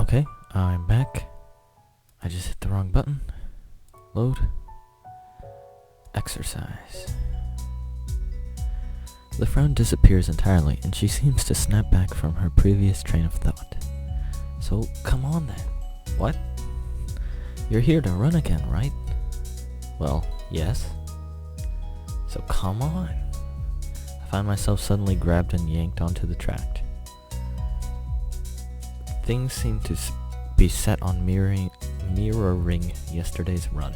Okay, I'm back. I just hit the wrong button. Load. Exercise. The frown disappears entirely, and she seems to snap back from her previous train of thought. So, come on then. What? You're here to run again, right? Well, yes. So come on. I find myself suddenly grabbed and yanked onto the track. Things seem to be set on mirroring yesterday's run.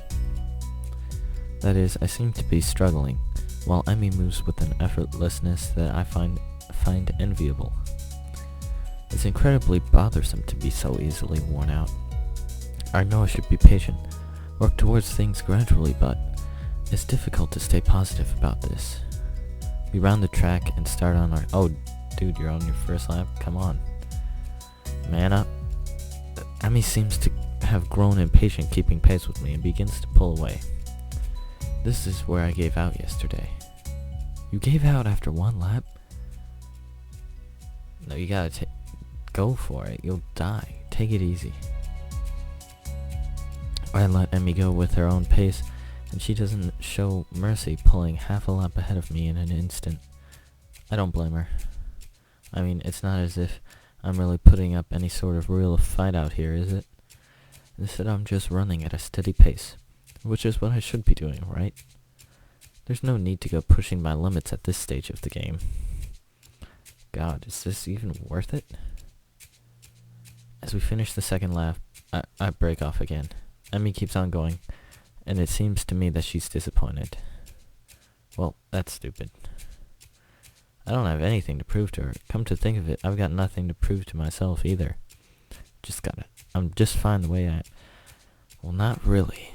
That is, I seem to be struggling, while Emmy moves with an effortlessness that I find enviable. It's incredibly bothersome to be so easily worn out. I know I should be patient, work towards things gradually, but it's difficult to stay positive about this. We round the track and start on our— oh, dude, you're on your first lap? Come on. Man up. Emmy seems to have grown impatient keeping pace with me and begins to pull away. This is where I gave out yesterday. You gave out after one lap? No, you gotta go for it. You'll die. Take it easy. I let Emmy go with her own pace, and she doesn't show mercy, pulling half a lap ahead of me in an instant. I don't blame her. I mean, it's not as if I'm really putting up any sort of real fight out here, is it? Instead, I'm just running at a steady pace, which is what I should be doing, right? There's no need to go pushing my limits at this stage of the game. God, is this even worth it? As we finish the second lap, I break off again. Emmy keeps on going, and it seems to me that she's disappointed. Well, that's stupid. I don't have anything to prove to her. Come to think of it, I've got nothing to prove to myself either. I'm just fine the way I— well, not really.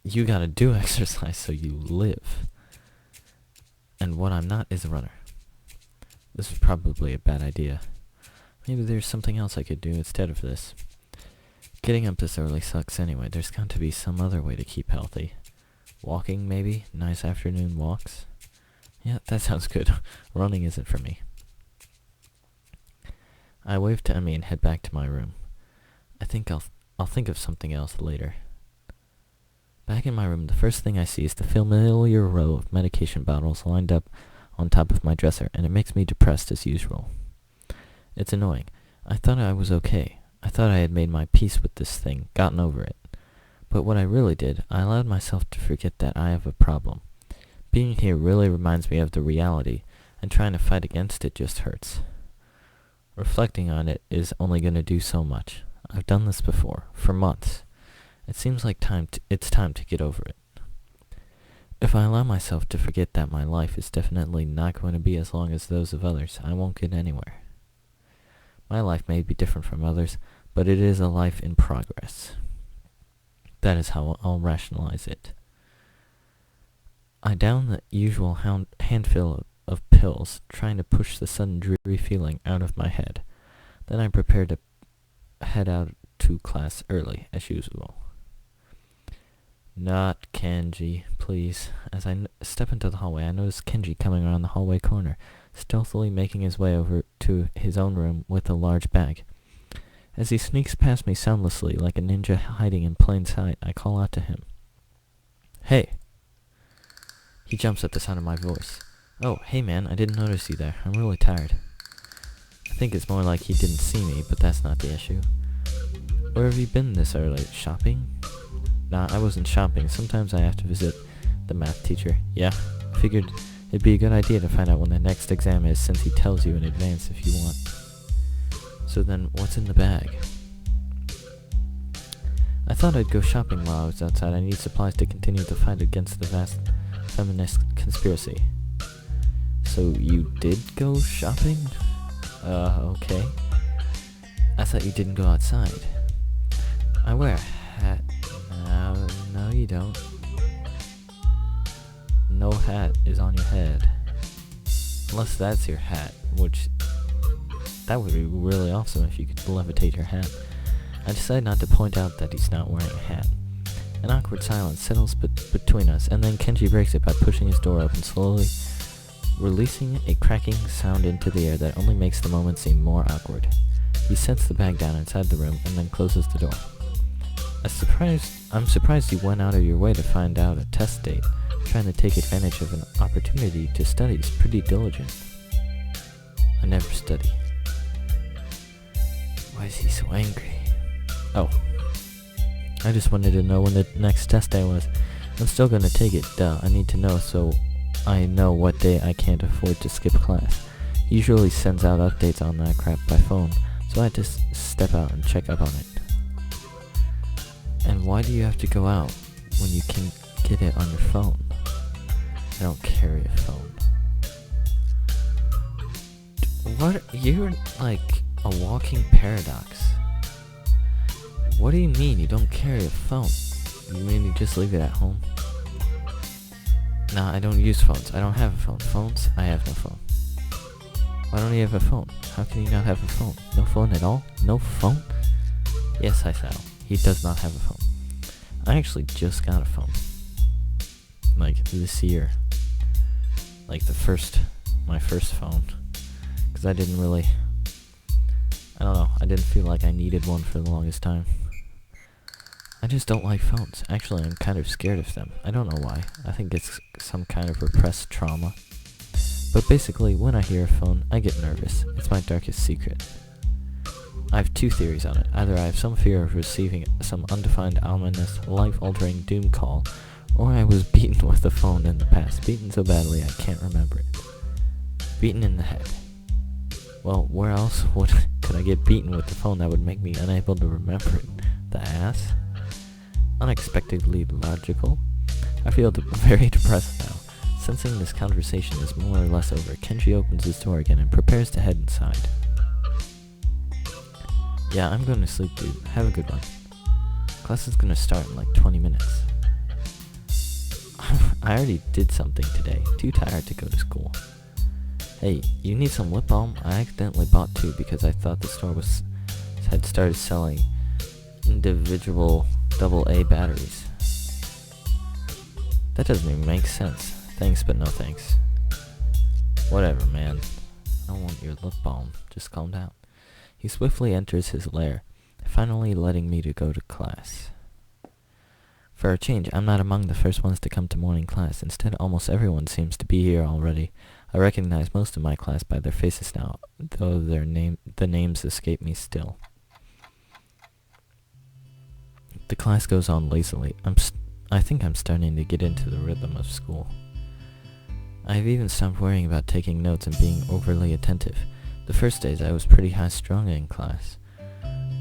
You gotta do exercise so you live. And what I'm not is a runner. This is probably a bad idea. Maybe there's something else I could do instead of this. Getting up this early sucks anyway. There's got to be some other way to keep healthy. Walking, maybe? Nice afternoon walks? Yeah, that sounds good. Running isn't for me. I wave to Emmy and head back to my room. I think I'll think of something else later. Back in my room, the first thing I see is the familiar row of medication bottles lined up on top of my dresser, and it makes me depressed as usual. It's annoying. I thought I was okay. I thought I had made my peace with this thing, gotten over it. But what I really did, I allowed myself to forget that I have a problem. Being here really reminds me of the reality, and trying to fight against it just hurts. Reflecting on it is only going to do so much. I've done this before, for months. It seems like it's time to get over it. If I allow myself to forget that my life is definitely not going to be as long as those of others, I won't get anywhere. My life may be different from others, but it is a life in progress. That is how I'll rationalize it. I down the usual handful of pills, trying to push the sudden dreary feeling out of my head. Then I prepare to head out to class early, as usual. Not Kenji, please. As I step into the hallway, I notice Kenji coming around the hallway corner, stealthily making his way over to his own room with a large bag. As he sneaks past me soundlessly like a ninja hiding in plain sight, I call out to him. Hey! He jumps at the sound of my voice. Oh, hey man, I didn't notice you there. I'm really tired. I think it's more like he didn't see me, but that's not the issue. Where have you been this early? Shopping? Nah, I wasn't shopping. Sometimes I have to visit the math teacher. Yeah, I figured it'd be a good idea to find out when the next exam is, since he tells you in advance if you want. So then, what's in the bag? I thought I'd go shopping while I was outside. I need supplies to continue the fight against the vast feminist conspiracy. So you did go shopping? Okay. I thought you didn't go outside. I wear a hat. No you don't. No hat is on your head. Unless that's your hat, which— that would be really awesome if you could levitate your hat. I decide not to point out that he's not wearing a hat. An awkward silence settles between us, and then Kenji breaks it by pushing his door open slowly, releasing a cracking sound into the air that only makes the moment seem more awkward. He sets the bag down inside the room and then closes the door. I'm surprised you went out of your way to find out a test date. Trying to take advantage of an opportunity to study is pretty diligent. I never study. Why is he so angry? Oh. I just wanted to know when the next test day was. I'm still gonna take it, duh. I need to know so I know what day I can't afford to skip class. He usually sends out updates on that crap by phone, so I had to step out and check up on it. And why do you have to go out when you can get it on your phone? I don't carry a phone. What? You're like a walking paradox. What do you mean you don't carry a phone? You mean you just leave it at home? Nah, I don't use phones. I don't have a phone. Phones? I have no phone. Why don't you have a phone? How can you not have a phone? No phone at all? No phone? Yes, Hisao. He does not have a phone. I actually just got a phone. Like, this year. Like, my first phone. Because I don't know, I didn't feel like I needed one for the longest time. I just don't like phones. Actually, I'm kind of scared of them. I don't know why. I think it's some kind of repressed trauma. But basically, when I hear a phone, I get nervous. It's my darkest secret. I have two theories on it. Either I have some fear of receiving some undefined, ominous, life-altering doom call, or I was beaten with a phone in the past. Beaten so badly I can't remember it. Beaten in the head. Well, where else could I get beaten with the phone that would make me unable to remember it? The ass? Unexpectedly logical. I feel very depressed now. Sensing this conversation is more or less over, Kenji opens his door again and prepares to head inside. Yeah, I'm going to sleep, dude. Have a good one. Class is going to start in like 20 minutes. I already did something today. Too tired to go to school. Hey, you need some lip balm? I accidentally bought two because I thought the store had started selling individual AA batteries. That doesn't even make sense. Thanks, but no thanks. Whatever, man. I don't want your lip balm. Just calm down. He swiftly enters his lair, finally letting me to go to class. For a change, I'm not among the first ones to come to morning class. Instead, almost everyone seems to be here already. I recognize most of my class by their faces now, though the names escape me still. The class goes on lazily. I think I'm starting to get into the rhythm of school. I've even stopped worrying about taking notes and being overly attentive. The first days I was pretty high-strung in class.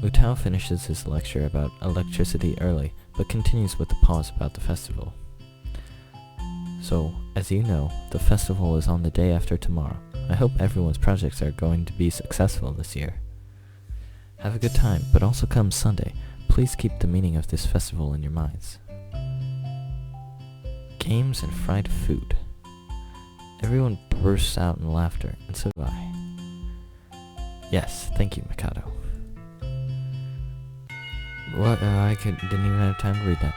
Utao finishes his lecture about electricity early, but continues with a pause about the festival. So, as you know, the festival is on the day after tomorrow. I hope everyone's projects are going to be successful this year. Have a good time, but also come Sunday, please keep the meaning of this festival in your minds. Games and fried food. Everyone bursts out in laughter, and so do I. Yes, thank you, Mikado. What? I didn't even have time to read that.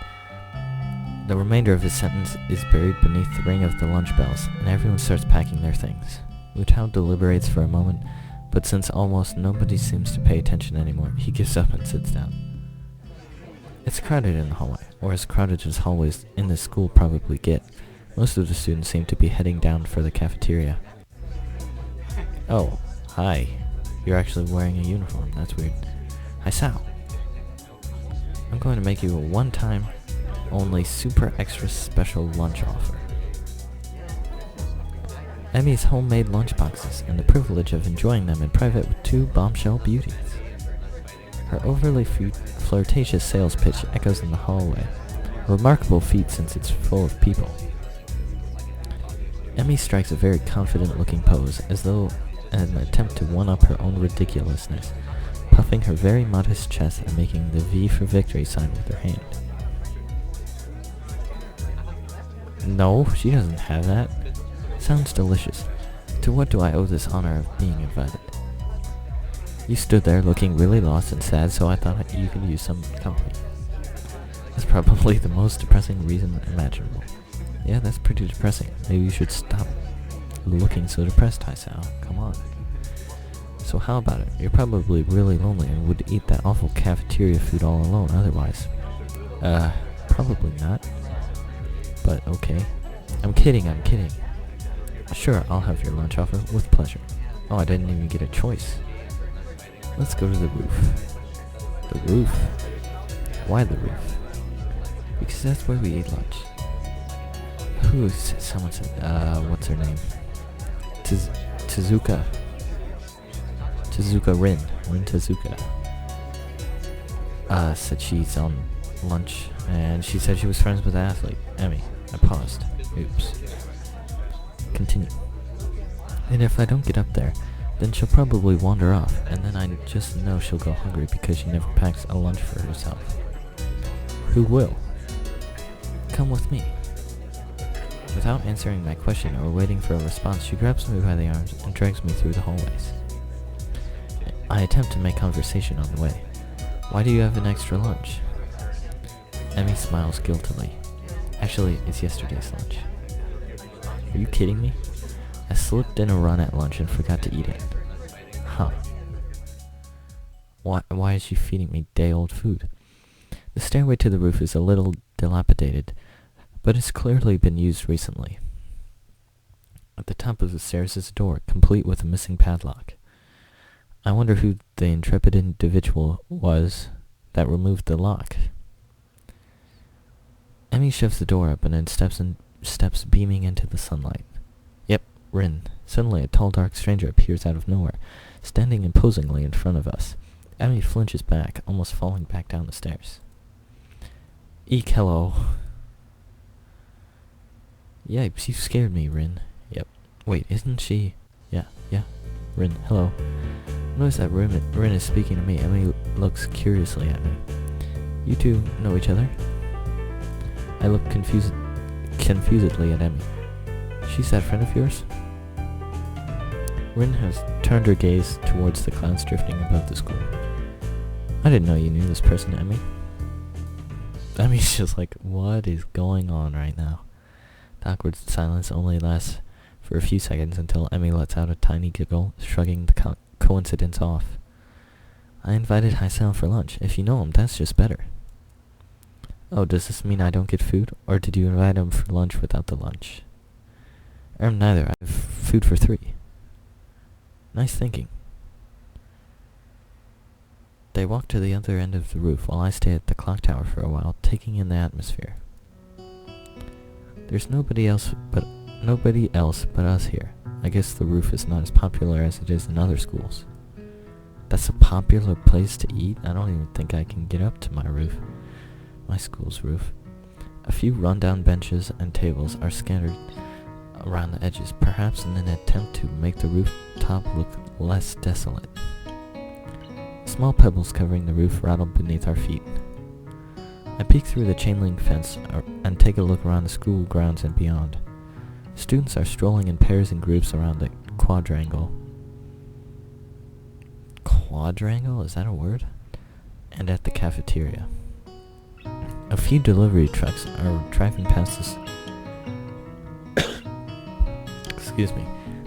The remainder of his sentence is buried beneath the ring of the lunch bells, and everyone starts packing their things. Utao deliberates for a moment, but since almost nobody seems to pay attention anymore, he gives up and sits down. It's crowded in the hallway, or as crowded as hallways in this school probably get. Most of the students seem to be heading down for the cafeteria. Oh, hi. You're actually wearing a uniform. That's weird. Hisao. I'm going to make you a one-time, only super extra special lunch offer. Emmy's homemade lunchboxes and the privilege of enjoying them in private with two bombshell beauties. Her overly flirtatious sales pitch echoes in the hallway, a remarkable feat since it's full of people. Emmy strikes a very confident-looking pose, as though in an attempt to one-up her own ridiculousness, puffing her very modest chest and making the V for victory sign with her hand. No, she doesn't have that. Sounds delicious. To what do I owe this honor of being invited? You stood there looking really lost and sad, so I thought you could use some company. That's probably the most depressing reason imaginable. Yeah, that's pretty depressing. Maybe you should stop looking so depressed, Hisao. Come on. So how about it? You're probably really lonely and would eat that awful cafeteria food all alone otherwise. Probably not. But okay. I'm kidding. Sure, I'll have your lunch offer with pleasure. Oh, I didn't even get a choice. Let's go to the roof. The roof? Why the roof? Because that's where we eat lunch. Someone said, what's her name? Tezuka Rin Tezuka, said she's on lunch, and she said she was friends with the athlete, Emmy. I paused. Oops. Continue. And if I don't get up there, then she'll probably wander off, and then I just know she'll go hungry because she never packs a lunch for herself. Who will? Come with me. Without answering my question or waiting for a response, she grabs me by the arms and drags me through the hallways. I attempt to make conversation on the way. Why do you have an extra lunch? Emmy smiles guiltily. Actually, it's yesterday's lunch. Are you kidding me? I slipped in a run at lunch and forgot to eat it. Huh. Why is she feeding me day-old food? The stairway to the roof is a little dilapidated, but it's clearly been used recently. At the top of the stairs is a door, complete with a missing padlock. I wonder who the intrepid individual was that removed the lock. Emmy shoves the door up and then steps beaming into the sunlight. Yep, Rin. Suddenly a tall dark stranger appears out of nowhere, standing imposingly in front of us. Emmy flinches back, almost falling back down the stairs. Eek, hello. Yipes, you scared me, Rin. Yep. Wait, isn't she? Yeah. Rin, hello. Notice that Rin is speaking to me. Emmy looks curiously at me. You two know each other? I look confusedly at Emmy. She's that friend of yours? Rin has turned her gaze towards the clouds drifting above the school. I didn't know you knew this person, Emmy. Emmy's just like, what is going on right now? The awkward silence only lasts for a few seconds until Emmy lets out a tiny giggle, shrugging the coincidence off. I invited Hisao for lunch. If you know him, that's just better. Oh, does this mean I don't get food? Or did you invite him for lunch without the lunch? Neither. I have food for 3. Nice thinking. They walk to the other end of the roof while I stay at the clock tower for a while, taking in the atmosphere. There's nobody else but us here. I guess the roof is not as popular as it is in other schools. That's a popular place to eat? I don't even think I can get up to my school's roof. A few rundown benches and tables are scattered around the edges, perhaps in an attempt to make the rooftop look less desolate. Small pebbles covering the roof rattle beneath our feet. I peek through the chain link fence and take a look around the school grounds and beyond. Students are strolling in pairs and groups around the quadrangle. Quadrangle? Is that a word? And at the cafeteria. A few delivery trucks are driving past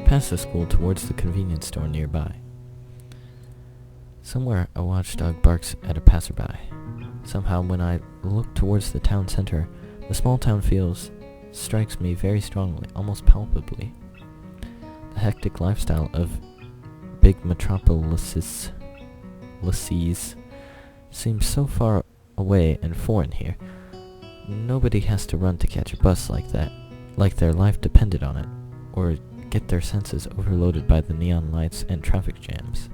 past the school towards the convenience store nearby. Somewhere a watchdog barks at a passerby. Somehow when I look towards the town center, the small town feels strikes me very strongly, almost palpably. The hectic lifestyle of big metropolises seems so far away and foreign here. Nobody has to run to catch a bus like that, like their life depended on it, or get their senses overloaded by the neon lights and traffic jams.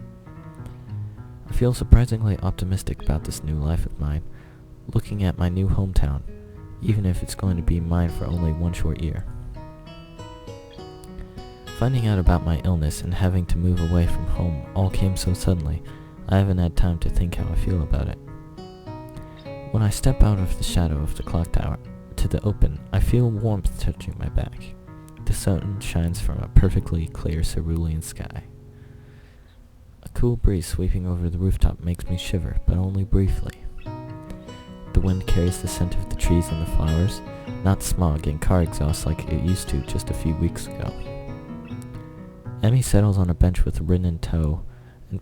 I feel surprisingly optimistic about this new life of mine, looking at my new hometown, even if it's going to be mine for only one short year. Finding out about my illness and having to move away from home all came so suddenly, I haven't had time to think how I feel about it. When I step out of the shadow of the clock tower to the open, I feel warmth touching my back. The sun shines from a perfectly clear cerulean sky. A cool breeze sweeping over the rooftop makes me shiver, but only briefly. The wind carries the scent of the trees and the flowers, not smog and car exhaust like it used to just a few weeks ago. Emmy settles on a bench with Rin in tow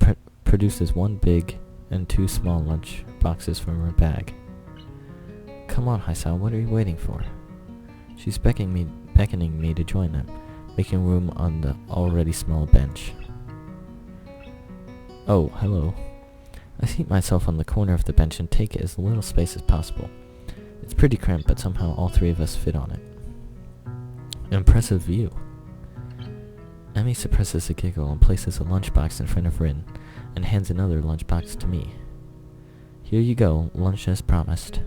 and produces one big and two small lunch boxes from her bag. Come on, Hisao, what are you waiting for? She's beckoning me to join them, making room on the already small bench. Oh, hello. I seat myself on the corner of the bench and take as little space as possible. It's pretty cramped, but somehow all three of us fit on it. An impressive view. Emmy suppresses a giggle and places a lunchbox in front of Rin, and hands another lunchbox to me. Here you go, lunch as promised.